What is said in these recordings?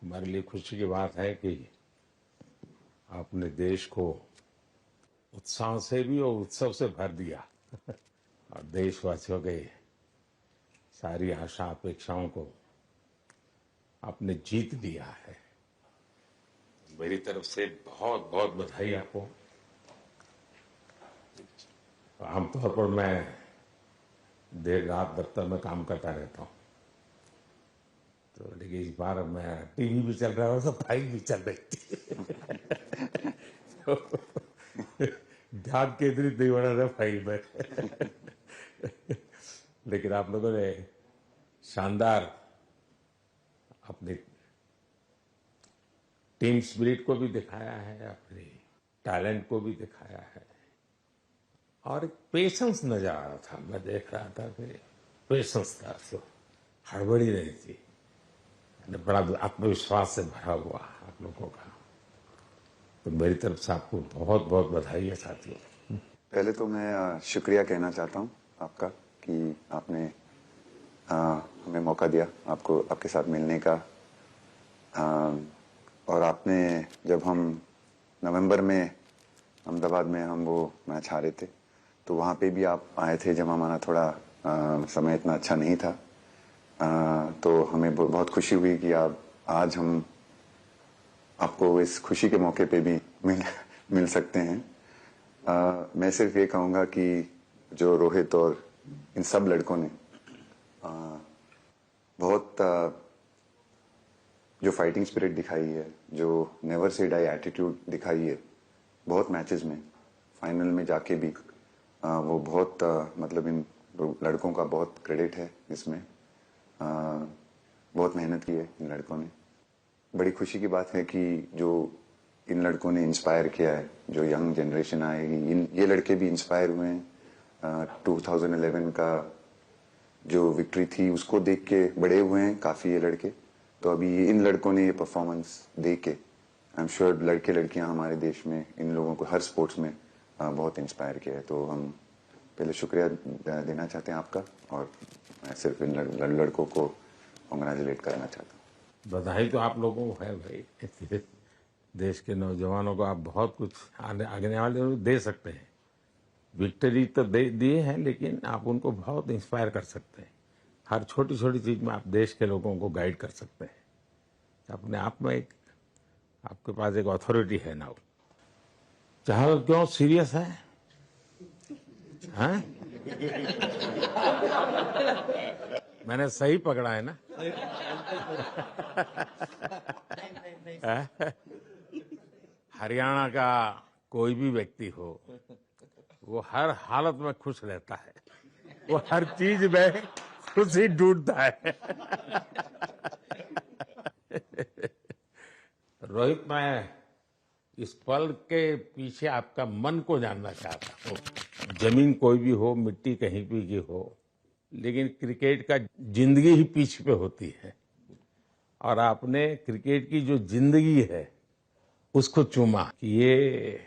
हमारे लिए खुशी की बात है कि आपने देश को उत्साह से भी और उत्सव से भर दिया और देशवासियों के सारी आशा अपेक्षाओं को आपने जीत लिया है। मेरी तरफ से बहुत बहुत बधाई आपको। आमतौर पर मैं देर रात दफ्तर में काम करता रहता हूँ, तो लेकिन इस बार मैं टीवी भी चल रहा है और फाइल भी चल रही थी तो ध्यान केंद्रित नहीं हो रहा था फाइल में लेकिन आप लोगों ने शानदार अपनी टीम स्पिरिट को भी दिखाया है, अपने टैलेंट को भी दिखाया है और एक पेशेंस नजर आ रहा था। मैं देख रहा था कि पेशेंस था, तो हड़बड़ी नहीं थी, बड़ा आत्मविश्वास से भरा हुआ आप लोगों का। तो मेरी तरफ से आपको बहुत बहुत बधाई है साथियों। पहले तो मैं शुक्रिया कहना चाहता हूँ आपका कि आपने हमें मौका दिया आपको आपके साथ मिलने का। और आपने जब हम नवंबर में अहमदाबाद में हम वो मैच हारे थे, तो वहाँ पे भी आप आए थे जब हमारा थोड़ा समय इतना अच्छा नहीं था। तो हमें बहुत खुशी हुई कि आप आज हम आपको इस खुशी के मौके पे भी मिल सकते हैं। मैं सिर्फ ये कहूँगा कि जो रोहित और इन सब लड़कों ने बहुत जो फाइटिंग स्पिरिट दिखाई है, जो नेवर से डाई एटीट्यूड दिखाई है बहुत मैचेस में, फाइनल में जाके भी वो बहुत मतलब इन लड़कों का बहुत क्रेडिट है इसमें। बहुत मेहनत की है इन लड़कों ने। बड़ी खुशी की बात है कि जो इन लड़कों ने इंस्पायर किया है, जो यंग जनरेशन आएगी, ये लड़के भी इंस्पायर हुए हैं। 2011 का जो विक्ट्री थी उसको देख के बड़े हुए हैं काफ़ी ये लड़के। तो अभी इन लड़कों ने ये परफॉर्मेंस दे के आई एम श्योर लड़के लड़कियां हमारे देश में इन लोगों को हर स्पोर्ट्स में बहुत इंस्पायर किया है। तो हम पहले शुक्रिया देना चाहते हैं आपका, और मैं सिर्फ इन लड़कों को कॉन्ग्रेचुलेट करना चाहता हूँ। बधाई तो आप लोगों को है भाई देश के नौजवानों को आप बहुत कुछ आगे वाले दे सकते हैं। विक्ट्री तो दिए हैं, लेकिन आप उनको बहुत इंस्पायर कर सकते हैं। हर छोटी छोटी चीज में आप देश के लोगों को गाइड कर सकते हैं। अपने आप में एक आपके पास एक अथॉरिटी है ना। चाहे क्यों सीरियस है, हैं? मैंने सही पकड़ा है ना? हरियाणा का कोई भी व्यक्ति हो, वो हर हालत में खुश रहता है, वो हर चीज में खुशी ढूंढता है। रोहित, मैं इस पल के पीछे आपका मन को जानना चाहता हूँ। जमीन कोई भी हो, मिट्टी कहीं भी की हो, लेकिन क्रिकेट का जिंदगी ही पिच पे होती है, और आपने क्रिकेट की जो जिंदगी है उसको चुमा कि ये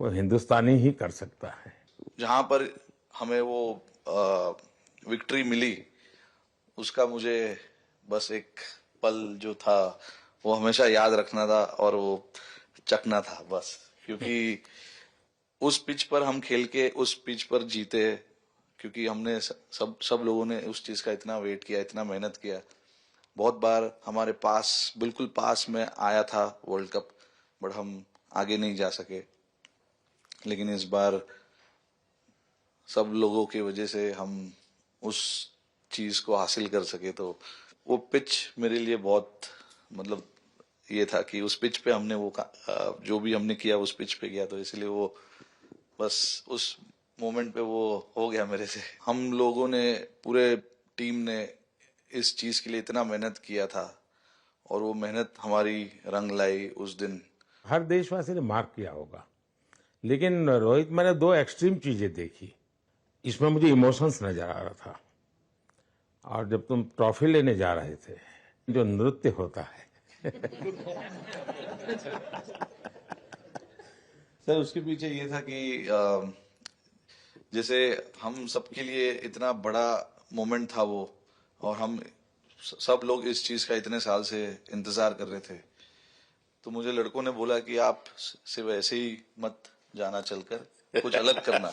कोई हिंदुस्तानी ही कर सकता है। जहां पर हमें वो विक्ट्री मिली, उसका मुझे बस एक पल जो था वो हमेशा याद रखना था और वो चखना था बस। क्योंकि उस पिच पर हम खेल के उस पिच पर जीते, क्योंकि हमने सब लोगों ने उस चीज का इतना वेट किया, इतना मेहनत किया। बहुत बार हमारे पास, बिल्कुल पास में आया था वर्ल्ड कप, बट हम आगे नहीं जा सके। लेकिन इस बार सब लोगों की वजह से हम उस चीज को हासिल कर सके। तो वो पिच मेरे लिए बहुत, मतलब ये था कि उस पिच पे हमने वो जो भी हमने किया उस पिच पे किया, तो इसलिए वो बस उस मोमेंट पे वो हो गया मेरे से। हम लोगों ने, पूरे टीम ने इस चीज के लिए इतना मेहनत किया था, और वो मेहनत हमारी रंग लाई उस दिन। हर देशवासी ने मार्क किया होगा, लेकिन रोहित, मैंने दो एक्सट्रीम चीजें देखी, इसमें मुझे इमोशंस नजर आ रहा था। और जब तुम ट्रॉफी लेने जा रहे थे, जो नृत्य होता है सर, उसके पीछे ये था कि जैसे हम सबके लिए इतना बड़ा मोमेंट था वो, और हम सब लोग इस चीज का इतने साल से इंतजार कर रहे थे, तो मुझे लड़कों ने बोला कि आप सिर्फ ऐसे ही मत जाना, चलकर कुछ अलग करना।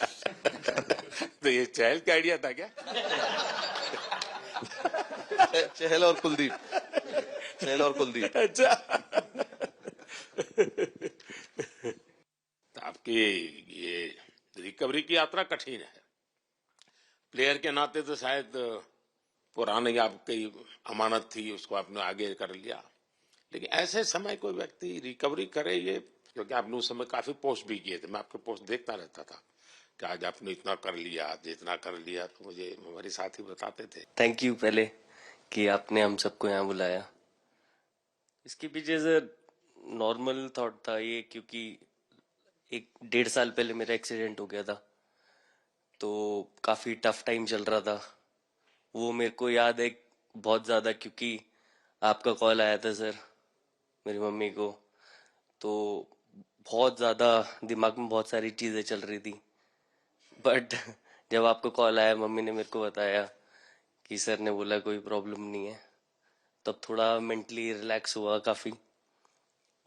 तो ये चहल का आइडिया था क्या? चहल और कुलदीप, चहल और कुलदीप। अच्छा। तो आपकी ये रिकवरी की यात्रा कठिन है। प्लेयर के नाते तो शायद पुरानी आपकी अमानत थी, उसको आपने आगे कर लिया, लेकिन ऐसे समय कोई व्यक्ति रिकवरी करे, ये क्योंकि आपने उस समय काफी पोस्ट भी किए थे, मैं आपके पोस्ट देखता रहता था कि आज आपने इतना कर लिया, आज इतना कर लिया, तो मुझे हमारे साथी बताते थे। थैंक यू पहले कि आपने हम सबको यहाँ बुलाया। इसके पीछे से नॉर्मल थॉट था ये, क्योंकि 1-1.5 साल पहले मेरा एक्सीडेंट हो गया था, तो काफी टफ टाइम चल रहा था। वो मेरे को याद है बहुत ज्यादा, क्योंकि आपका कॉल आया था सर मेरी मम्मी को, तो बहुत ज्यादा दिमाग में बहुत सारी चीजें चल रही थी। बट जब आपको कॉल आया, मम्मी ने मेरे को बताया कि सर ने बोला कोई प्रॉब्लम नहीं है, तब थोड़ा मेंटली रिलैक्स हुआ काफी।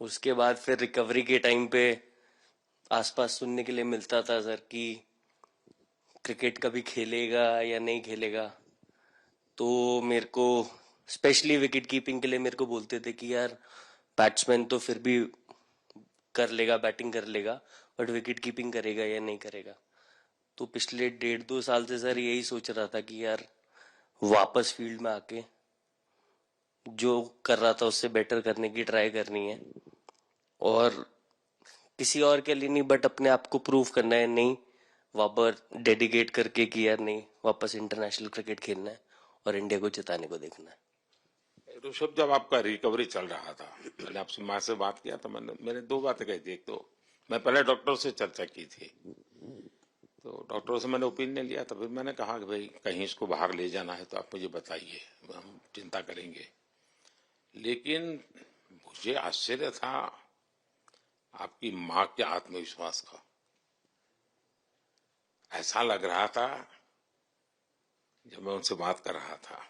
उसके बाद फिर रिकवरी के टाइम पे आसपास सुनने के लिए मिलता था सर कि क्रिकेट कभी खेलेगा या नहीं खेलेगा, तो मेरे को स्पेशली विकेट कीपिंग के लिए मेरे को बोलते थे कि यार बैट्समैन तो फिर भी कर लेगा, बैटिंग कर लेगा, बट विकेट कीपिंग करेगा या नहीं करेगा। तो पिछले 1.5-2 साल से सर यही सोच रहा था कि यार वापस फील्ड में आके जो कर रहा था उससे बेटर करने की ट्राई करनी है, और किसी और के लिए नहीं बट अपने आप को प्रूव करना है, नहीं वापस डेडिकेट करके कि यार नहीं, वापस इंटरनेशनल क्रिकेट खेलना है और इंडिया को जिताने को देखना है। ऋषभ, जब आपका रिकवरी चल रहा था, मैंने आपसे माँ से बात किया था, मैंने दो बातें कही थी। एक तो मैं पहले डॉक्टर से चर्चा की थी, तो डॉक्टरों से मैंने ओपिनियन लिया था, फिर मैंने कहा कि भाई कहीं इसको बाहर ले जाना है तो आप मुझे बताइए, हम चिंता करेंगे। लेकिन मुझे आश्चर्य था आपकी माँ के आत्मविश्वास का। ऐसा लग रहा था जब मैं उनसे बात कर रहा था,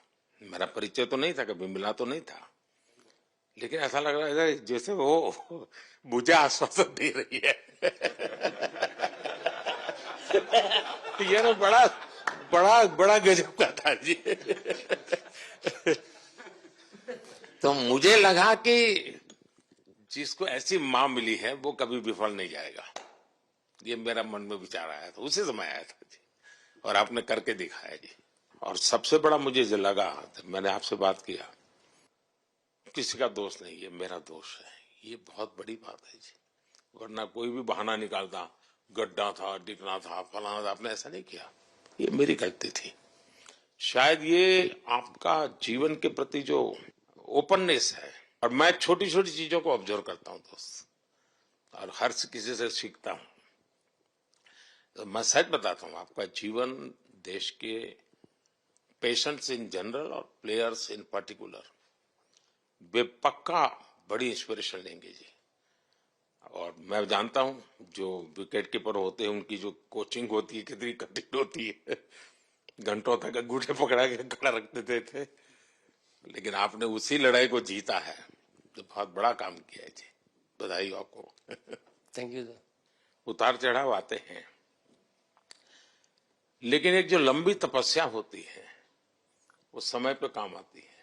मेरा परिचय तो नहीं था, कभी मिला तो नहीं था, लेकिन ऐसा लग रहा है जैसे वो मुझे आश्वासन दे रही है। ये ना बड़ा बड़ा बड़ा गजब का था जी। तो मुझे लगा कि जिसको ऐसी मां मिली है वो कभी विफल नहीं जाएगा, ये मेरा मन में विचार आया था, उसी समय आया था जी, और आपने करके दिखाया जी। और सबसे बड़ा मुझे जो लगा, मैंने आपसे बात किया, किसी का दोष नहीं, ये मेरा दोष है, ये बहुत बड़ी बात है जी। वरना कोई भी बहाना निकालता, गड्ढा था, डिगना था, फलाना था, आपने ऐसा नहीं किया, ये मेरी गलती थी। शायद ये आपका जीवन के प्रति जो ओपननेस है, और मैं छोटी छोटी चीजों को ऑब्जर्व करता हूं दोस्त, और हर किसी से सीखता हूं। तो मैं सच बताता हूं, आपका जीवन देश के पेशेंट्स इन जनरल और प्लेयर्स इन पर्टिकुलर वे पक्का बड़ी इंस्पिरेशन लेंगे जी। और मैं जानता हूं जो विकेट कीपर होते हैं उनकी जो कोचिंग होती है कितनी कठिन होती है, घंटों तक अंगूठे पकड़ा के खड़ा रखते थे, लेकिन आपने उसी लड़ाई को जीता है, तो बहुत बड़ा काम किया है जी, बधाई हो आपको। Thank you sir. उतार चढ़ाव आते हैं, लेकिन एक जो लंबी तपस्या होती है वो समय पे काम आती है।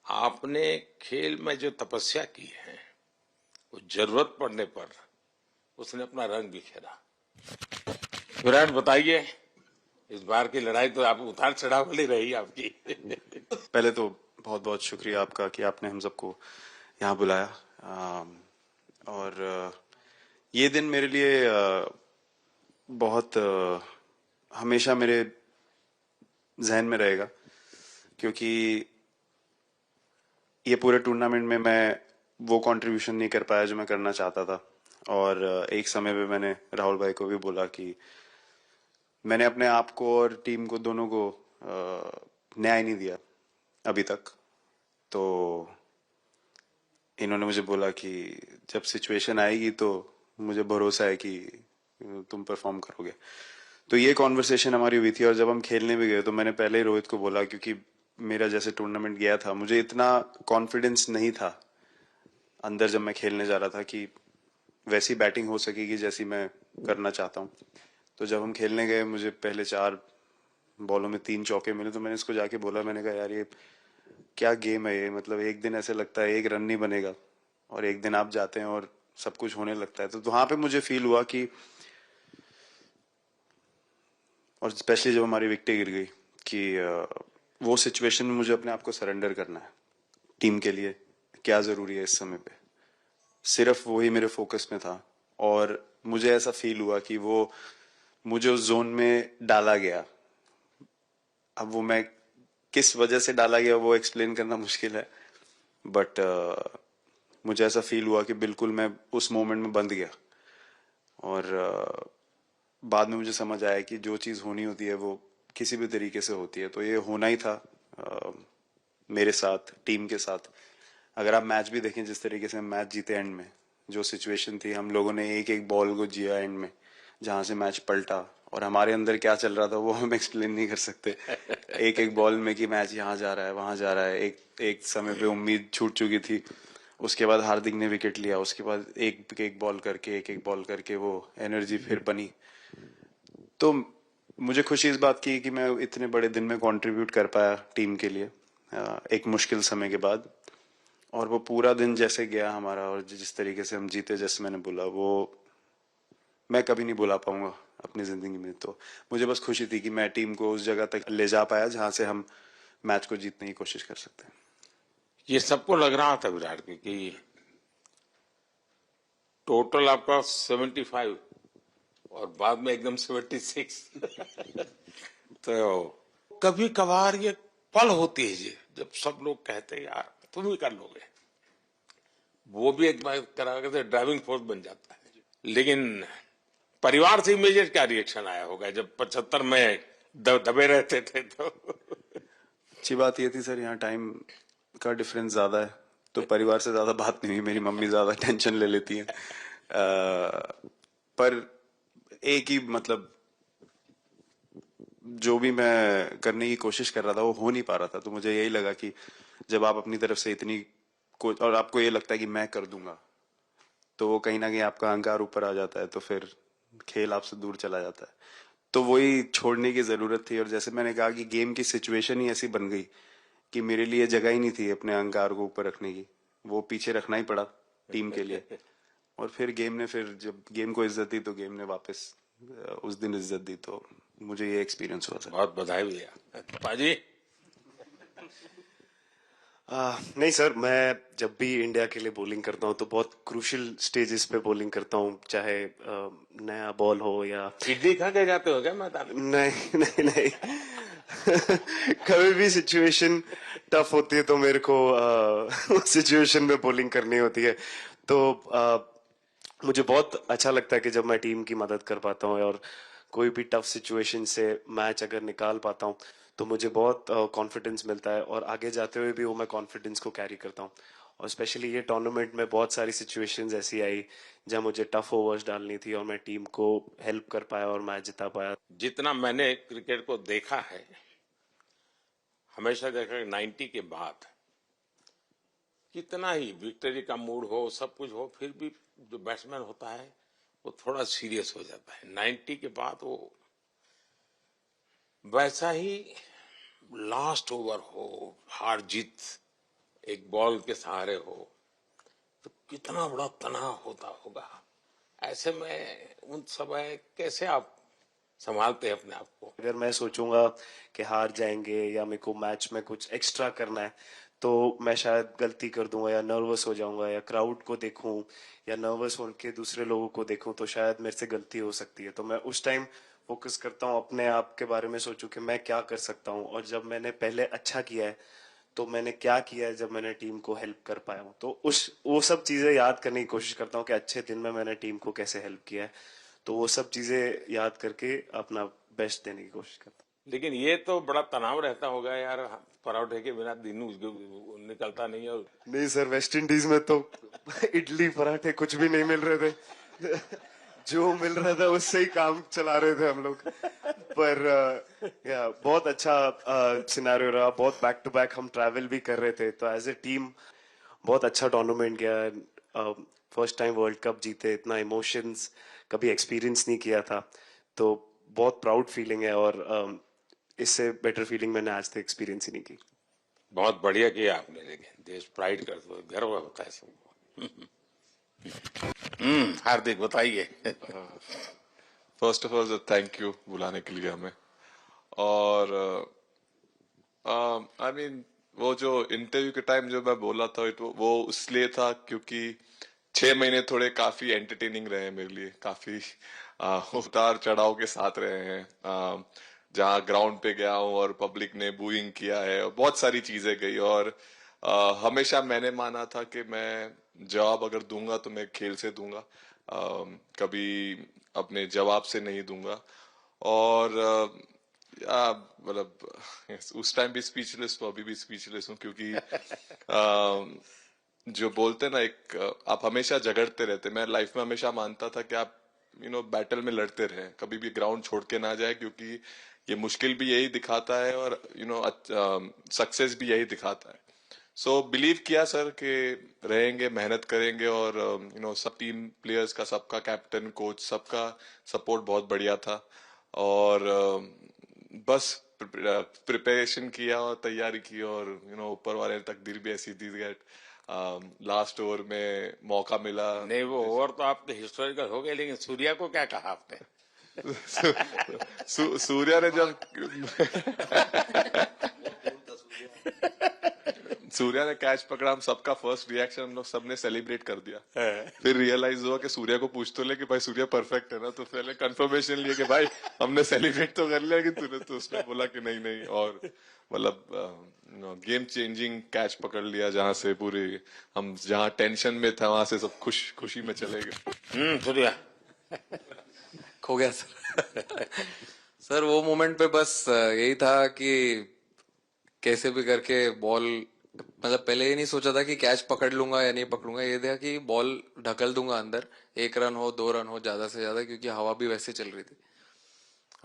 आपने खेल में जो तपस्या की है वो जरूरत पड़ने पर उसने अपना रंग बिखेरा। विराट, बताइए, इस बार की लड़ाई तो आप उतार चढ़ाव वाली रही आपकी। पहले तो बहुत बहुत शुक्रिया आपका कि आपने हम सबको यहाँ बुलाया, और ये दिन मेरे लिए बहुत हमेशा मेरे जहन में रहेगा, क्योंकि ये पूरे टूर्नामेंट में मैं वो कंट्रीब्यूशन नहीं कर पाया जो मैं करना चाहता था। और एक समय पे मैंने राहुल भाई को भी बोला कि मैंने अपने आप को और टीम को दोनों को न्याय नहीं दिया अभी तक। तो इन्होंने मुझे बोला कि जब सिचुएशन आएगी तो मुझे भरोसा है कि तुम परफॉर्म करोगे। तो ये कॉन्वर्सेशन हमारी हुई थी, और जब हम खेलने भी गए तो मैंने पहले ही रोहित को बोला, क्योंकि मेरा जैसे टूर्नामेंट गया था, मुझे इतना कॉन्फिडेंस नहीं था अंदर जब मैं खेलने जा रहा था कि वैसी बैटिंग हो सकेगी जैसी मैं करना चाहता हूँ। तो जब हम खेलने गए, मुझे पहले 4 बॉलों में 3 चौके मिले, तो मैंने इसको जाके बोला, मैंने कहा यार ये क्या गेम है ये, मतलब एक दिन ऐसे लगता है एक रन नहीं बनेगा और एक दिन आप जाते हैं और सब कुछ होने लगता है। तो वहां पे मुझे फील हुआ कि, और स्पेशली जब हमारी विकेट गिर गई, कि वो सिचुएशन में मुझे अपने आप को सरेंडर करना है। टीम के लिए क्या जरूरी है इस समय पे, सिर्फ वही मेरे फोकस में था। और मुझे ऐसा फील हुआ कि वो मुझे उस जोन में डाला गया। अब वो मैं किस वजह से डाला गया वो एक्सप्लेन करना मुश्किल है, बट मुझे ऐसा फील हुआ कि बिल्कुल मैं उस मोमेंट में बंद गया। और बाद में मुझे समझ आया कि जो चीज होनी होती है वो किसी भी तरीके से होती है, तो ये होना ही था मेरे साथ, टीम के साथ। अगर आप मैच भी देखें, जिस तरीके से हम मैच जीते एंड में, जो सिचुएशन थी, हम लोगों ने एक एक बॉल को जिया एंड में, जहां से मैच पलटा, और हमारे अंदर क्या चल रहा था वो हम एक्सप्लेन नहीं कर सकते। एक एक बॉल में कि मैच यहाँ जा रहा है, वहां जा रहा है। एक समय पे उम्मीद छूट चुकी थी, उसके बाद हार्दिक ने विकेट लिया, उसके बाद एक एक बॉल करके वो एनर्जी फिर बनी। तो मुझे खुशी इस बात की कि मैं इतने बड़े दिन में कंट्रीब्यूट कर पाया टीम के लिए, एक मुश्किल समय के बाद। और वो पूरा दिन जैसे गया हमारा, और जिस तरीके से हम जीते, जैसे मैंने बोला, वो मैं कभी नहीं भुला पाऊंगा अपनी जिंदगी में। तो मुझे बस खुशी थी कि मैं टीम को उस जगह तक ले जा पाया जहां से हम मैच को जीतने की कोशिश कर सकते हैं। ये सबको लग रहा था विराट की कि टोटल आपका 75 और बाद में एकदम 76। तो कभी कभार ये पल होती है जी, जब सब लोग कहते हैं यार तुम ही कर लोगे, वो भी एक बार करा के ड्राइविंग फोर्स बन जाता है। लेकिन परिवार से इमीडिएट क्या रिएक्शन आया होगा जब 75 में दबे रहते थे? तो अच्छी बात ये थी सर, यहाँ टाइम का डिफरेंस ज्यादा है, तो परिवार से ज्यादा बात नहीं हुई। मेरी मम्मी ज्यादा टेंशन ले लेती हैं। पर एक ही, मतलब जो भी मैं करने की कोशिश कर रहा था वो हो नहीं पा रहा था। तो मुझे यही लगा कि जब आप अपनी तरफ से इतनी और आपको ये लगता है कि मैं कर दूंगा, तो वो कहीं ना कहीं आपका अहंकार ऊपर आ जाता है, तो फिर खेल आपसे दूर चला जाता है। तो वही छोड़ने की जरूरत थी। और जैसे मैंने कहा कि गेम की सिचुएशन ही ऐसी बन गई कि मेरे लिए जगह ही नहीं थी अपने अहंकार को ऊपर रखने की, वो पीछे रखना ही पड़ा टीम के लिए। और फिर गेम ने, फिर जब गेम को इज्जत दी तो गेम ने वापस उस दिन इज्जत दी। तो मुझे ये एक्सपीरियंस हुआ सर। बहुत बधाई भैया। पाजी नहीं सर, मैं जब भी इंडिया के लिए बॉलिंग करता हूँ तो बहुत क्रूशियल स्टेजेस पे बॉलिंग करता हूँ, चाहे नया बॉल हो या इडली खा के जाते हो क्या मैदान में? नहीं नहीं नहीं। कभी भी सिचुएशन टफ होती है तो मेरे को सिचुएशन में बॉलिंग करनी होती है। तो मुझे बहुत अच्छा लगता है कि जब मैं टीम की मदद कर पाता हूँ और कोई भी टफ सिचुएशन से मैच अगर निकाल पाता हूँ तो मुझे बहुत कॉन्फिडेंस मिलता है, और आगे जाते हुए भी वो मैं कॉन्फिडेंस को कैरी करता हूँ। और स्पेशली ये टूर्नामेंट में बहुत सारी सिचुएशंस ऐसी आई जहाँ मुझे टफ ओवर्स डालनी थी और मैं टीम को हेल्प कर पाया और मैच जिता पाया। जितना मैंने क्रिकेट को देखा है, हमेशा देखा कि 90 के बाद कितना ही विक्ट्री का मूड हो, सब कुछ हो, फिर भी जो बैट्समैन होता है वो थोड़ा सीरियस हो जाता है। 90 के बाद वो वैसा ही लास्ट ओवर हो, हार जीत एक बॉल के सहारे हो, तो कितना बड़ा तनाव होता होगा। ऐसे में उन समय कैसे आप संभालते हैं अपने आप को? अगर मैं सोचूंगा कि हार जाएंगे या मेरे को मैच में कुछ एक्स्ट्रा करना है तो मैं शायद गलती कर दूंगा या नर्वस हो जाऊंगा, या क्राउड को देखूं या नर्वस होकर दूसरे लोगों को देखूं तो शायद मेरे से गलती हो सकती है। तो मैं उस टाइम फोकस करता हूं, अपने आप के बारे में सोचूं कि मैं क्या कर सकता हूं, और जब मैंने पहले अच्छा किया है तो मैंने क्या किया है जब मैंने टीम को हेल्प कर पाया हूँ। तो वो सब चीजें याद करने की कोशिश करता हूँ कि अच्छे दिन में मैंने टीम को कैसे हेल्प किया है। तो वो सब चीजें याद करके अपना बेस्ट देने की कोशिश करता हूँ। लेकिन ये तो बड़ा तनाव रहता होगा यार, पराठे के बिना दिन निकलता नहीं। और नहीं सर, वेस्ट इंडीज में तो इडली पराठे कुछ भी नहीं मिल रहे थे। जो मिल रहा था उससे ही काम चला रहे थे हम लोग। पर या बहुत अच्छा सिनेरियो रहा, बहुत बैक टू बैक हम ट्रैवल भी कर रहे थे, तो एज ए टीम बहुत अच्छा टूर्नामेंट गया। फर्स्ट टाइम वर्ल्ड कप जीते, इतना इमोशंस कभी एक्सपीरियंस नहीं किया था, तो बहुत प्राउड फीलिंग है, और इससे बेटर फीलिंग मैंने आज तक एक्सपीरियंस ही नहीं की। बहुत बढ़िया किया आपने, लेकिन देश प्राइड कर दो, गर्व होता है सबको। हार्दिक बताइए। First of all thank you बुलाने के लिए हमें। और आई मीन वो जो इंटरव्यू के टाइम जो मैं बोला था वो इसलिए था क्योंकि 6 महीने थोड़े काफी एंटरटेनिंग रहे हैं मेरे लिए, काफी उतार चढ़ाव के साथ रहे हैं। जहाँ ग्राउंड पे गया हूँ और पब्लिक ने बूइंग किया है और बहुत सारी चीजें गई, और हमेशा मैंने माना था कि मैं जवाब अगर दूंगा तो मैं खेल से दूंगा, कभी अपने जवाब से नहीं दूंगा। और मतलब उस टाइम भी स्पीचलेस हूँ, अभी भी स्पीचलेस हूँ, क्योंकि जो बोलते ना एक आप हमेशा झगड़ते रहते। मैं लाइफ में हमेशा मानता था कि आप बैटल में लड़ते रहें, कभी भी ग्राउंड छोड़ के ना जाए, क्योंकि ये मुश्किल भी यही दिखाता है और सक्सेस भी यही दिखाता है। सो बिलीव किया सर कि रहेंगे, मेहनत करेंगे, और सब टीम प्लेयर्स का, सबका कैप्टन कोच सबका सपोर्ट बहुत बढ़िया था, और बस प्रिपरेशन किया और तैयारी की, और ऊपर वाले तकदीर भी ऐसी दी गई। लास्ट ओवर में मौका मिला। नहीं, वो ओवर तो आपके हिस्टोरिकल हो गए, लेकिन सूर्या को क्या कहा आपने? सूर्या ने जब सूर्या ने कैच पकड़ा, हम सबका फर्स्ट रिएक्शन हम लोग सबने सेलिब्रेट कर दिया। फिर रियलाइज हुआ कि सूर्या को पूछ तो ले कि भाई सूर्या परफेक्ट है ना, तो पहले कंफर्मेशन लिए कि भाई हमने सेलिब्रेट तो कर लिया, कि तूने, तो उसने बोला कि नहीं नहीं, और मतलब गेम चेंजिंग कैच पकड़ लिया, जहां से पूरे हम जहां टेंशन में था वहां से सब खुशी में चले गए। सूर्या खो गया सर। सर वो मोमेंट पे बस यही था कि कैसे भी करके बॉल, मतलब पहले ये नहीं सोचा था कि कैच पकड़ लूंगा या नहीं पकड़ूंगा, ये था कि बॉल ढकल दूंगा अंदर, 1 रन हो 2 रन हो ज्यादा से ज्यादा, क्योंकि हवा भी वैसे चल रही थी।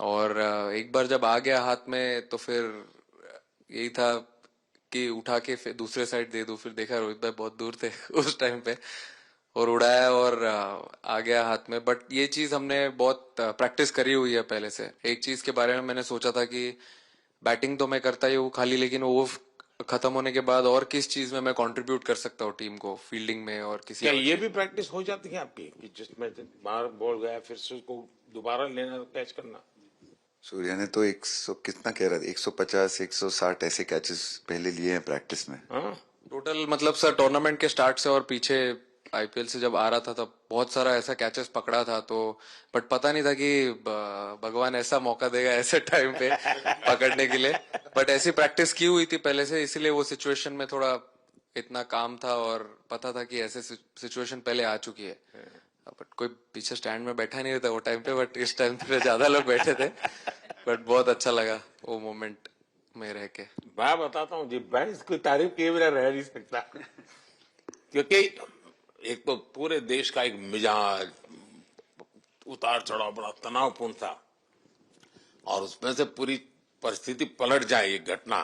और एक बार जब आ गया हाथ में तो फिर यही था कि उठा के फिर दूसरे साइड दे दूं। फिर देखा रोहित भाई बहुत दूर थे उस टाइम पे, और उड़ाया और आ गया हाथ में। बट ये चीज हमने बहुत प्रैक्टिस करी हुई है पहले से। एक चीज के बारे में मैंने सोचा था कि बैटिंग तो मैं करता ही हूँ खाली, लेकिन वो खत्म होने के बाद और किस चीज में मैं कंट्रीब्यूट कर सकता हूँ टीम को, फील्डिंग में और किसी क्या और ये भी प्रैक्टिस हो जाती है आपकी, कि जिसमें बाहर बॉल गया फिर से उसको दोबारा लेना, कैच करना? सूर्या ने तो 100 कितना कह रहा था, 150 160 ऐसे कैचेस पहले लिए हैं प्रैक्टिस में। हाँ, टोटल मतलब सर टूर्नामेंट के स्टार्ट से और पीछे आईपीएल से जब आ रहा था तब बहुत सारा ऐसा कैचेस पकड़ा था, तो बट पता नहीं था कि भगवान ऐसा मौका देगा ऐसे टाइम पे पकड़ने के लिए। बट ऐसी प्रैक्टिस की हुई थी पहले से, इसीलिए वो सिचुएशन में थोड़ा इतना काम था और पता था कि ऐसे सिचुएशन पहले आ चुकी है। बट कोई पीछे स्टैंड में बैठा नहीं रहता वो टाइम पे, बट इस टाइम पे ज्यादा लोग बैठे थे। बट बहुत अच्छा लगा वो मोमेंट में रह के। मैं बताता हूँ जी, मैं इसकी तारीफ किए बिना रह नहीं सकता, क्योंकि एक तो पूरे देश का एक मिजाज, उतार चढ़ाव बड़ा तनावपूर्ण था, और उसमें से पूरी परिस्थिति पलट जाए, ये घटना,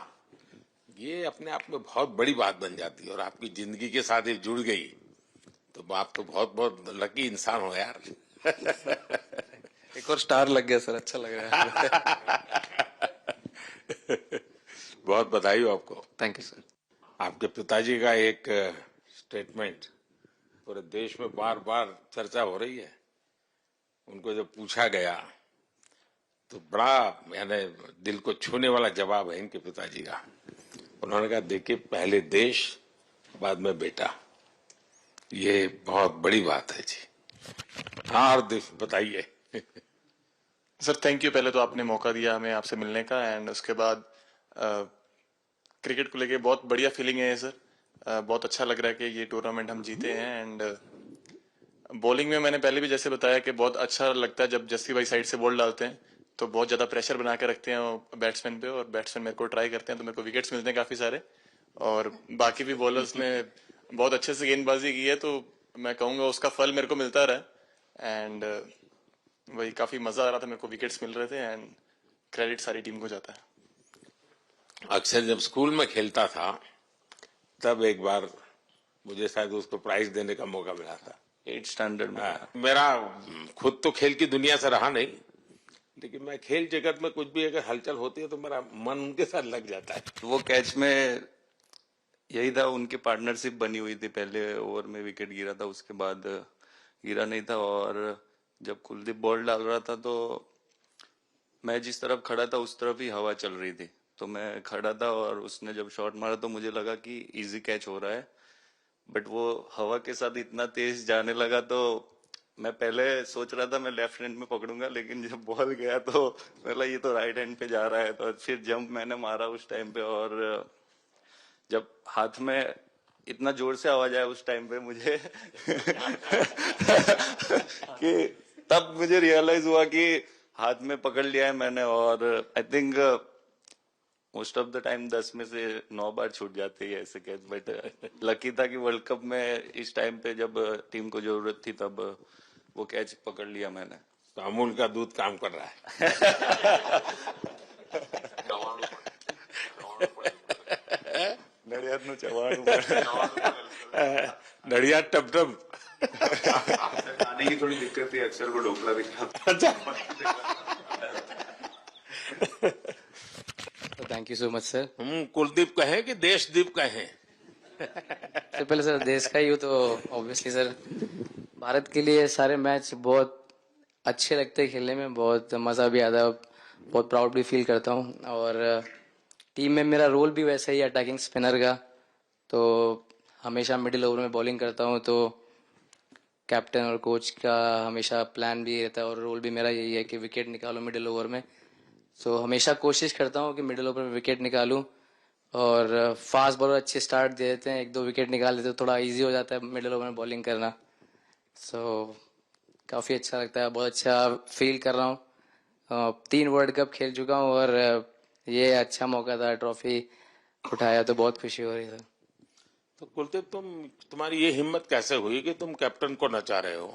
ये अपने आप में बहुत बड़ी बात बन जाती है, और आपकी जिंदगी के साथ ये जुड़ गई, तो आप तो बहुत बहुत लकी इंसान हो यार। एक और स्टार लग गया सर, अच्छा लग रहा है। बहुत बधाई हो आपको। Thank you sir. आपके पिताजी का एक स्टेटमेंट पूरे देश में बार बार चर्चा हो रही है। उनको जब पूछा गया तो बड़ा यानी दिल को छूने वाला जवाब है इनके पिताजी का। उन्होंने कहा, देखिए पहले देश बाद में बेटा, ये बहुत बड़ी बात है जी। हाँ हार्दिक बताइए। सर थैंक यू, पहले तो आपने मौका दिया हमें आपसे मिलने का, एंड उसके बाद क्रिकेट को लेके बहुत बढ़िया फीलिंग है सर। बहुत अच्छा लग रहा है कि ये टूर्नामेंट हम जीते हैं। एंड बॉलिंग में मैंने पहले भी जैसे बताया कि बहुत अच्छा लगता है जब जस्सी भाई साइड से बॉल डालते हैं, तो बहुत ज्यादा प्रेशर बना के रखते हैं बैट्समैन पे, और बैट्समैन मेरे को ट्राई करते हैं, तो मेरे को विकेट्स मिलते हैं काफी सारे। और बाकी भी बॉलर्स ने बहुत अच्छे से गेंदबाजी की है, तो मैं कहूंगा उसका फल मेरे को मिलता रहा। एंड वही काफी मजा आ रहा था मेरे को, विकेट्स मिल रहे थे एंड क्रेडिट सारी टीम को जाता है। अक्सर जब स्कूल में खेलता था तब एक बार मुझे शायद उसको प्राइज देने का मौका मिला था। 8th स्टैंडर्ड में। हाँ, मेरा खुद तो खेल की दुनिया से रहा नहीं, लेकिन मैं खेल जगत में कुछ भी अगर हलचल होती है तो मेरा मन उनके साथ लग जाता है। वो कैच में यही था, उनकी पार्टनरशिप बनी हुई थी, पहले ओवर में विकेट गिरा था, उसके बाद गिरा नहीं था। और जब कुलदीप बॉल डाल रहा था तो मैं जिस तरफ खड़ा था उस तरफ ही हवा चल रही थी, तो मैं खड़ा था और उसने जब शॉट मारा तो मुझे लगा कि इजी कैच हो रहा है, बट वो हवा के साथ इतना तेज जाने लगा तो मैं पहले सोच रहा था मैं लेफ्ट हैंड में पकड़ूंगा, लेकिन जब बॉल गया तो मतलब ये तो राइट हैंड पे जा रहा है, तो फिर जंप मैंने मारा उस टाइम पे। और जब हाथ में इतना जोर से आवाज आया उस टाइम पे मुझे कि तब मुझे रियलाइज हुआ कि हाथ में पकड़ लिया है मैंने। और I think most of the time 10 में से 9 बार छूट जाते हैं ऐसे कैच, बट लकी था कि वर्ल्ड कप में इस टाइम पे जब टीम को जरूरत थी तब वो कैच पकड़ लिया मैंने। तो अमूल का दूध काम कर रहा है। નડિયાદનું ચવાણું नड़िया टप टप। खाने की थोड़ी दिक्कत थी, अक्षर को ढोकला दिखा। Thank you so much sir. Kuldeep कहें कि देशदीप कहें? सबसे पहले सर देश का ही हो तो ऑब्वियसली सर भारत के लिए सारे मैच बहुत अच्छे लगते हैं खेलने में, बहुत मज़ा भी आता है, बहुत प्राउड भी फील करता हूँ। और टीम में मेरा रोल भी वैसा ही अटैकिंग स्पिनर का, तो हमेशा मिडिल ओवर में बॉलिंग करता हूँ, तो कैप्टन और कोच का हमेशा प्लान भी रहता है और रोल भी मेरा यही है कि विकेट निकालो मिडिल ओवर में। सो हमेशा कोशिश करता हूँ कि मिडिल ओवर में विकेट निकालूं, और फास्ट बॉलर अच्छे स्टार्ट दे देते हैं, 1-2 विकेट निकाल देते तो थोड़ा इजी हो जाता है मिडिल ओवर में बॉलिंग करना। सो काफ़ी अच्छा लगता है, बहुत अच्छा फील कर रहा हूँ। 3 वर्ल्ड कप खेल चुका हूँ और ये अच्छा मौका था, ट्रॉफी उठाया तो बहुत खुशी हो रही है। तो कुलदीप तुम्हारी ये हिम्मत कैसे हुई कि तुम कैप्टन को नचा रहे हो?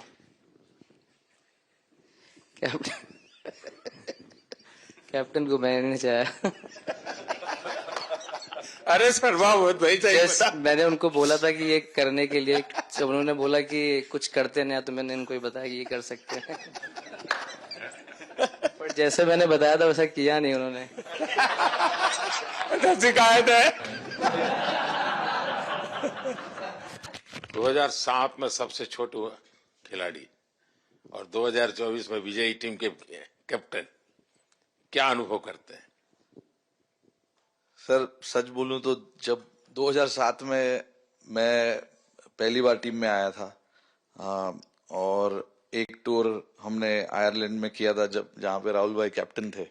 कैप्टन को मैंने नहीं चाहा। अरे सर वाह, भाई Just मैंने उनको बोला था कि ये करने के लिए, जब उन्होंने बोला कि कुछ करते नहीं तो मैंने इनको ही बताया कि ये कर सकते हैं। पर जैसे मैंने बताया था वैसा किया नहीं उन्होंने। शिकायत है। 2007 में सबसे छोटे खिलाड़ी और 2024 में विजयी टीम के कैप्टन, क्या अनुभव करते हैं? सर सच बोलूं तो जब 2007 में मैं पहली बार टीम में आया था, और एक टूर हमने आयरलैंड में किया था जब जहां पे राहुल भाई कैप्टन थे।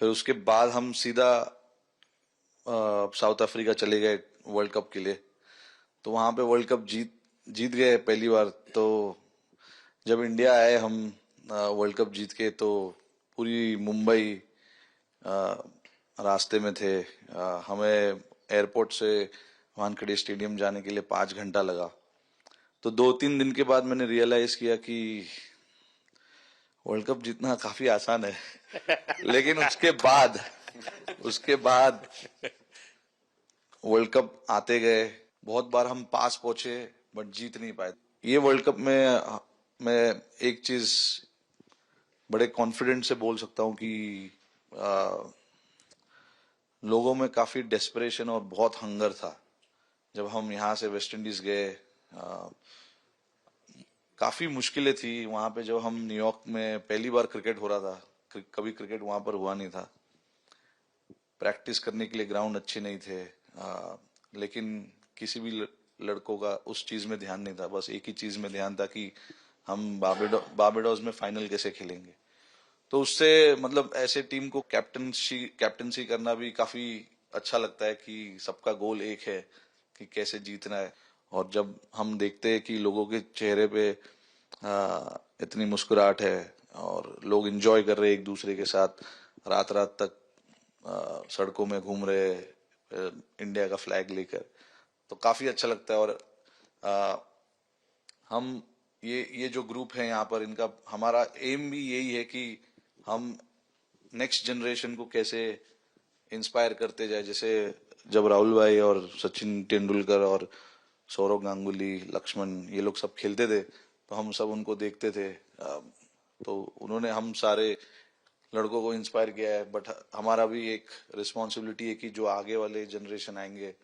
फिर उसके बाद हम सीधा साउथ अफ्रीका चले गए वर्ल्ड कप के लिए, तो वहां पे वर्ल्ड कप जीत गए पहली बार। तो जब इंडिया आए हम वर्ल्ड कप जीत के, तो पूरी मुंबई रास्ते में थे। हमें एयरपोर्ट से वानखेड़े स्टेडियम जाने के लिए 5 घंटा लगा। तो 2-3 दिन के बाद मैंने रियलाइज किया कि वर्ल्ड कप जीतना काफी आसान है। लेकिन उसके बाद वर्ल्ड कप आते गए, बहुत बार हम पास पहुंचे बट जीत नहीं पाए। ये वर्ल्ड कप में मैं एक चीज बड़े कॉन्फिडेंट से बोल सकता हूं कि लोगों में काफी डेस्परेशन और बहुत हंगर था। जब हम यहाँ से वेस्ट इंडीज गए, काफी मुश्किलें थी वहां पे। जब हम न्यूयॉर्क में पहली बार क्रिकेट हो रहा था, कभी क्रिकेट वहां पर हुआ नहीं था, प्रैक्टिस करने के लिए ग्राउंड अच्छे नहीं थे, लेकिन किसी भी लड़कों का उस चीज में ध्यान नहीं था। बस एक ही चीज में ध्यान था कि हम बारबाडोस में फाइनल कैसे खेलेंगे। तो उससे मतलब ऐसे टीम को कैप्टनसी करना भी काफी अच्छा लगता है कि सबका गोल एक है कि कैसे जीतना है। और जब हम देखते हैं कि लोगों के चेहरे पे इतनी मुस्कुराहट है और लोग एंजॉय कर रहे हैं एक दूसरे के साथ, रात रात तक सड़कों में घूम रहे इंडिया का फ्लैग लेकर, तो काफी अच्छा लगता है। और हम ये जो ग्रुप है यहाँ पर, इनका हमारा एम भी यही है कि हम नेक्स्ट जनरेशन को कैसे इंस्पायर करते जाए। जैसे जब राहुल भाई और सचिन तेंदुलकर और सौरव गांगुली, लक्ष्मण, ये लोग सब खेलते थे तो हम सब उनको देखते थे। तो उन्होंने हम सारे लड़कों को इंस्पायर किया है। बट हमारा भी एक रिस्पॉन्सिबिलिटी है कि जो आगे वाले जनरेशन आएंगे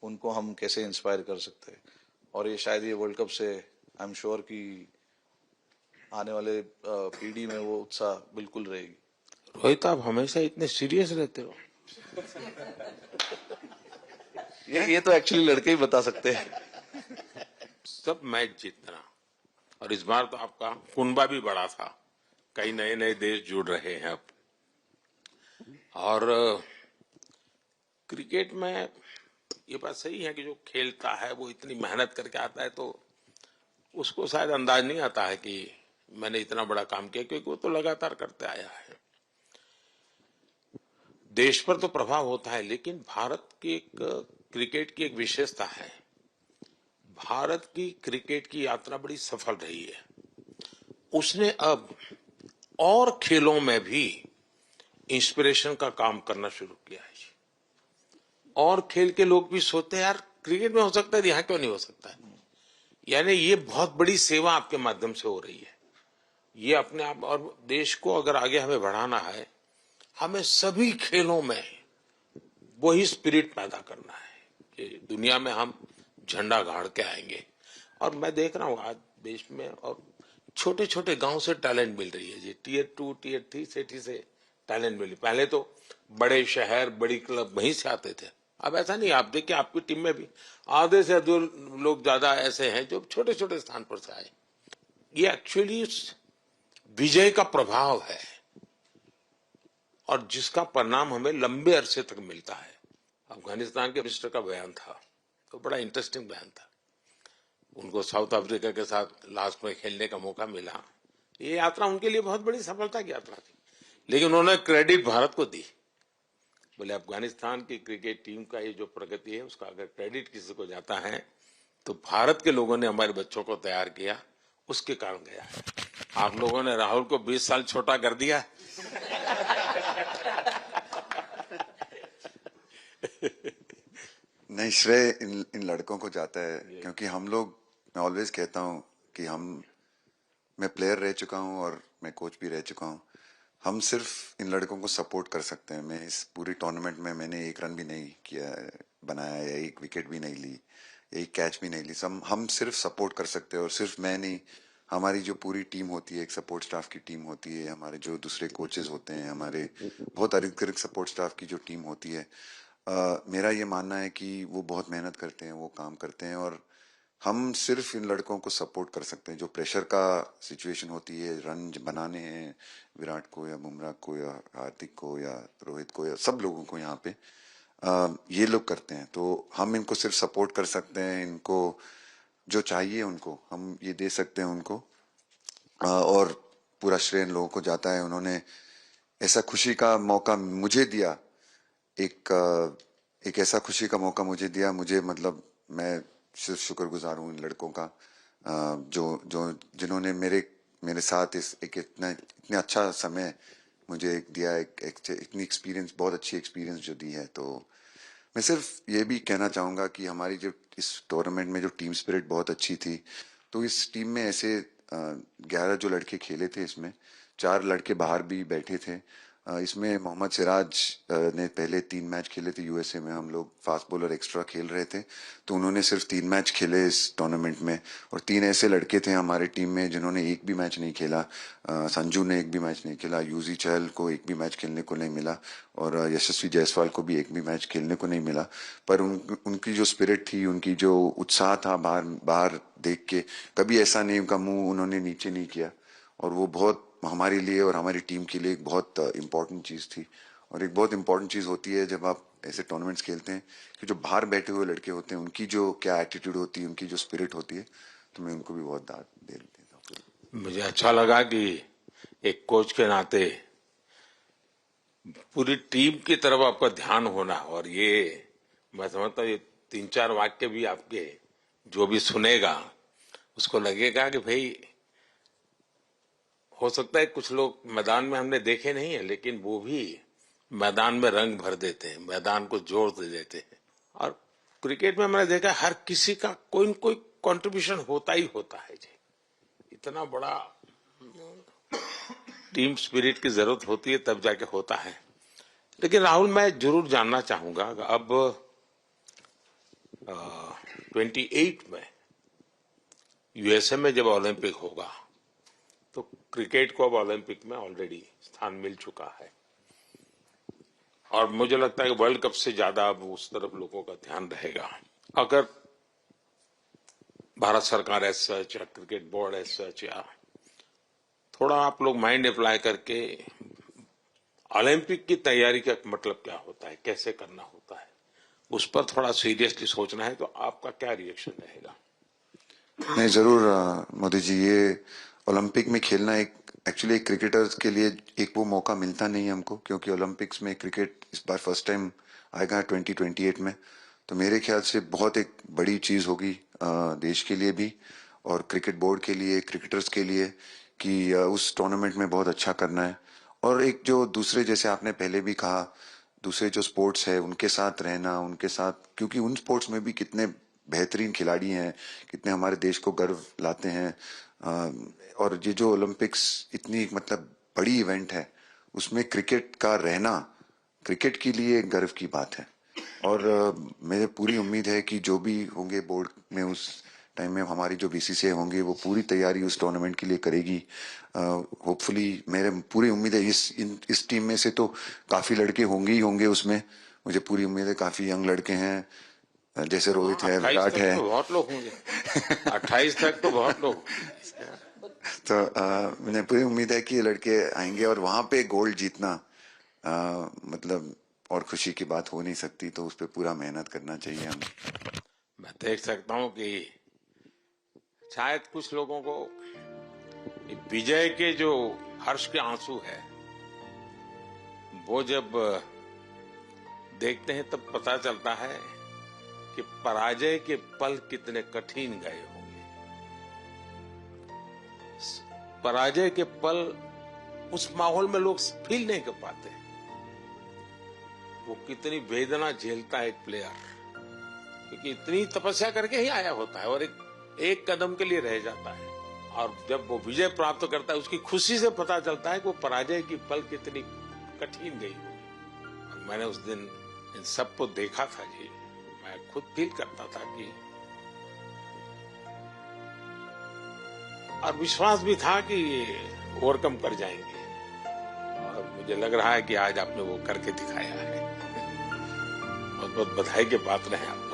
उनको हम कैसे इंस्पायर कर सकते हैं। और ये शायद ये वर्ल्ड कप से आई एम श्योर कि आने वाले पीढ़ी में वो उत्साह बिल्कुल रहेगी। रोहित, आप हमेशा इतने सीरियस रहते हो। ये तो एक्चुअली लड़के ही बता सकते हैं। सब मैच जीतना, और इस बार तो आपका कुनबा भी बड़ा था, कई नए नए देश जुड़ रहे हैं अब। और क्रिकेट में ये बात सही है कि जो खेलता है वो इतनी मेहनत करके आता है, तो उसको शायद अंदाज नहीं आता है कि मैंने इतना बड़ा काम किया, क्योंकि वो तो लगातार करते आया है। देश पर तो प्रभाव होता है, लेकिन भारत की एक क्रिकेट की एक विशेषता है, भारत की क्रिकेट की यात्रा बड़ी सफल रही है। उसने अब और खेलों में भी इंस्पिरेशन का काम करना शुरू किया है। और खेल के लोग भी सोचते हैं, यार क्रिकेट में हो सकता है, यहाँ क्यों नहीं हो सकता है। यानी ये बहुत बड़ी सेवा आपके माध्यम से हो रही है। ये अपने आप, और देश को अगर आगे हमें बढ़ाना है, हमें सभी खेलों में वही स्पिरिट पैदा करना है कि दुनिया में हम झंडा गाड़ के आएंगे। और मैं देख रहा हूँ आज देश में और छोटे छोटे गांव से टैलेंट मिल रही है जी। टियर 2, टियर 3 सिटी से टैलेंट मिली। पहले तो बड़े शहर, बड़ी क्लब वहीं से आते थे, अब ऐसा नहीं। आप देखिए आपकी टीम में भी आधे से अधिक लोग ज्यादा ऐसे हैं जो छोटे छोटे स्थान पर से आए। ये एक्चुअली विजय का प्रभाव है, और जिसका परिणाम हमें लंबे अरसे तक मिलता है। अफगानिस्तान के मिनिस्टर का बयान था, तो बड़ा इंटरेस्टिंग बयान था। उनको साउथ अफ्रीका के साथ लास्ट में खेलने का मौका मिला। ये यात्रा उनके लिए बहुत बड़ी सफलता की यात्रा थी, लेकिन उन्होंने क्रेडिट भारत को दी। बोले अफगानिस्तान की क्रिकेट टीम का ये जो प्रगति है, उसका अगर क्रेडिट किसी को जाता है तो भारत के लोगों ने हमारे बच्चों को तैयार किया, उसके कारण गया है। आप लोगों ने राहुल को 20 साल छोटा कर दिया। नहीं, श्रेय इन लड़कों को जाता है, क्योंकि हम लोग, मैं ऑलवेज कहता हूँ कि मैं प्लेयर रह चुका हूँ और मैं कोच भी रह चुका हूँ। हम सिर्फ इन लड़कों को सपोर्ट कर सकते हैं। मैं इस पूरी टूर्नामेंट में मैंने एक रन भी नहीं किया, बनाया, या एक विकेट भी नहीं ली, एक कैच भी नहीं ली। हम सिर्फ सपोर्ट कर सकते हैं। और सिर्फ मैं नहीं, हमारी जो पूरी टीम होती है, एक सपोर्ट स्टाफ की टीम होती है, हमारे जो दूसरे कोचेस होते हैं, हमारे बहुत अधिक सपोर्ट स्टाफ की जो टीम होती है, मेरा ये मानना है कि वो बहुत मेहनत करते हैं, वो काम करते हैं, और हम सिर्फ इन लड़कों को सपोर्ट कर सकते हैं। जो प्रेशर का सिचुएशन होती है, रन बनाने हैं विराट को या बुमराह को या हार्दिक को या रोहित को या सब लोगों को, यहाँ पे ये लोग करते हैं। तो हम इनको सिर्फ सपोर्ट कर सकते हैं। इनको जो चाहिए उनको हम ये दे सकते हैं उनको, और पूरा श्रेय इन लोगों को जाता है। उन्होंने ऐसा खुशी का मौका मुझे दिया, एक ऐसा खुशी का मौका मुझे दिया। मुझे मतलब मैं सिर्फ शुक्रगुजार हूँ इन लड़कों का, जिन्होंने मेरे साथ इतना अच्छा समय मुझे दिया, इतनी एक्सपीरियंस, बहुत अच्छी एक्सपीरियंस जो दी है। तो मैं सिर्फ ये भी कहना चाहूँगा कि हमारी जो इस टूर्नामेंट में जो टीम स्पिरिट बहुत अच्छी थी। तो इस टीम में ऐसे 11 जो लड़के खेले थे, इसमें 4 लड़के बाहर भी बैठे थे। इसमें मोहम्मद सिराज ने पहले 3 मैच खेले थे यूएसए में। हम लोग फास्ट बॉलर एक्स्ट्रा खेल रहे थे, तो उन्होंने सिर्फ 3 मैच खेले इस टूर्नामेंट में। और 3 ऐसे लड़के थे हमारे टीम में जिन्होंने एक भी मैच नहीं खेला। संजू ने एक भी मैच नहीं खेला, यूजी चहल को एक भी मैच खेलने को नहीं मिला, और यशस्वी जायसवाल को भी एक भी मैच खेलने को नहीं मिला। पर उनकी जो स्पिरिट थी, उनकी जो उत्साह था, बाहर देख के कभी ऐसा नहीं, उनका मुंह उन्होंने नीचे नहीं किया। और वो बहुत हमारे लिए और हमारी टीम के लिए एक बहुत इम्पोर्टेंट चीज़ थी। और एक बहुत इम्पोर्टेंट चीज़ होती है जब आप ऐसे टूर्नामेंट्स खेलते हैं, कि जो बाहर बैठे हुए लड़के होते हैं, उनकी जो क्या एटीट्यूड होती है, उनकी जो स्पिरिट होती है, तो मैं उनको भी बहुत दाद दे देता हूँ। मुझे अच्छा लगा कि एक कोच के नाते पूरी टीम की तरफ आपका ध्यान होना। और ये मैं समझता हूँ, ये 3-4 वाक्य भी आपके जो भी सुनेगा उसको लगेगा कि भाई हो सकता है कुछ लोग मैदान में हमने देखे नहीं है, लेकिन वो भी मैदान में रंग भर देते हैं, मैदान को जोर दे देते हैं। और क्रिकेट में मैंने देखा हर किसी का कोई न कोई कंट्रीब्यूशन होता ही होता है जी। इतना बड़ा टीम स्पिरिट की जरूरत होती है तब जाके होता है। लेकिन राहुल, मैं जरूर जानना चाहूंगा, अब 28 में यूएसए में जब ओलंपिक होगा तो क्रिकेट को अब ओलंपिक में ऑलरेडी स्थान मिल चुका है और मुझे लगता है कि वर्ल्ड कप से ज्यादा अब उस तरफ लोगों का ध्यान रहेगा। अगर भारत सरकार एज सच या क्रिकेट बोर्ड एज सच या थोड़ा आप लोग माइंड अप्लाई करके ओलंपिक की तैयारी का मतलब क्या होता है, कैसे करना होता है, उस पर थोड़ा सीरियसली सोचना है, तो आपका क्या रिएक्शन रहेगा? नहीं, जरूर मोदी जी, ये ओलंपिक में खेलना एक एक्चुअली एक क्रिकेटर्स के लिए एक वो मौका मिलता नहीं है हमको, क्योंकि ओलंपिक्स में क्रिकेट इस बार फर्स्ट टाइम आएगा 2028 में। तो मेरे ख्याल से बहुत एक बड़ी चीज होगी देश के लिए भी और क्रिकेट बोर्ड के लिए, क्रिकेटर्स के लिए, कि उस टूर्नामेंट में बहुत अच्छा करना है। और एक जो दूसरे, जैसे आपने पहले भी कहा, दूसरे जो स्पोर्ट्स है उनके साथ रहना, उनके साथ, क्योंकि उन स्पोर्ट्स में भी कितने बेहतरीन खिलाड़ी हैं, कितने हमारे देश को गर्व लाते हैं। और ये जो ओलंपिक्स इतनी मतलब बड़ी इवेंट है, उसमें क्रिकेट का रहना क्रिकेट के लिए गर्व की बात है। और मेरे पूरी उम्मीद है कि जो भी होंगे बोर्ड में उस टाइम में, हमारी जो बीसीसीआई होंगे वो पूरी तैयारी उस टूर्नामेंट के लिए करेगी। होपफुली मेरे पूरी उम्मीद है इस टीम में से तो काफी लड़के होंगे ही होंगे उसमें, मुझे पूरी उम्मीद है। काफी यंग लड़के हैं, जैसे रोहित है, विराट है, तो बहुत लोग होंगे 28 तक तो बहुत लोग। तो मुझे पूरी उम्मीद है कि ये लड़के आएंगे और वहां पे गोल्ड जीतना मतलब और खुशी की बात हो नहीं सकती। तो उस पर पूरा मेहनत करना चाहिए हमें। मैं देख सकता हूं कि शायद कुछ लोगों को विजय के जो हर्ष के आंसू है वो जब देखते हैं तब पता चलता है कि पराजय के पल कितने कठिन गए होंगे। पराजय के पल उस माहौल में लोग फील नहीं कर पाते, वो कितनी वेदना झेलता है एक प्लेयर, क्योंकि इतनी तपस्या करके ही आया होता है और एक कदम के लिए रह जाता है। और जब वो विजय प्राप्त करता है उसकी खुशी से पता चलता है कि वो पराजय की पल कितनी कठिन गई होगी। और मैंने उस दिन इन सबको देखा था जी, मैं खुद फील करता था कि, और विश्वास भी था कि ये ओवरकम कर जाएंगे, और मुझे लग रहा है कि आज आपने वो करके दिखाया है। बहुत बहुत बधाई के पात्र हैं आप।